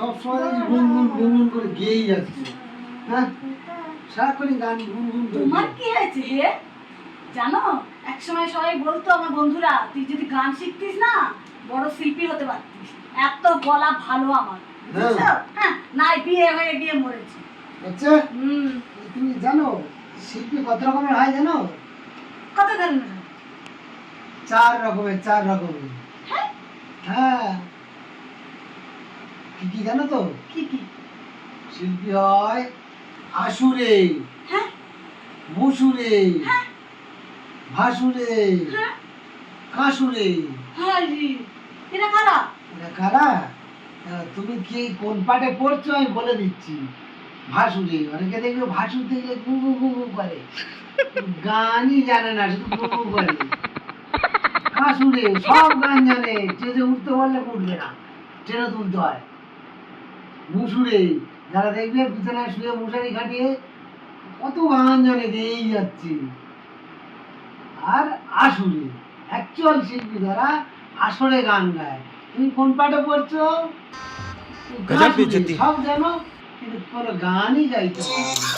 সব সময় গুনগুন গুনগুন করে গেয়েই যাচ্ছে। হ্যাঁ, সারাক্ষণই গান গুনগুন করে। তোমার কি হয়েছে হে? জানো, একসময় সবাই বলতো আমার বন্ধুরা, তুই যদি গান শিখতিস না বড় শিল্পী হতে পারতিস, এত গলা ভালো আমার। বুঝেছো? হ্যাঁ, নাই বিয়ে হয়ে গিয়ে মরেছে। আচ্ছা, তুমি জানো শিল্পী কত রকমের হয় জানো? কত ধরনের? 4 রকমের, 4 রকমের। হ্যাঁ, হ্যাঁ, কি কি জানো তো? কি কি? শিল্পী হয় আসুরে, হ্যাঁ, মুসুরে, হ্যাঁ, ভাসুরে, হ্যাঁ, কাসুরে। হ্যাঁ রে, এরা কারা? এরা কারা? তুমি কি কোন পাটে পড়ছো আমি বলে দিচ্ছি। ভাসুরে, অনেকে দেখবে ভাসুর দেখলে গু গু গু গু করে, গানই জানে না, শুধু গু গু করে। কাসুরে সব গান জানে, ট্রেনে উঠতে বললে উঠবে না, ট্রেনে তুলতে হয়। মুসুরে, যারা দেখবে বিছানায় শুয়ে মশারি খাটিয়ে কত গান জানে, গেয়েই যাচ্ছে। আর আসরে, অ্যাকচুয়াল শিল্পী যারা আসরে গান গায়। তুমি কোন পাটে পড়ছো? গজব বেজতি। সব জানো কিন্তু কোনো গানই গাইতে পারো না।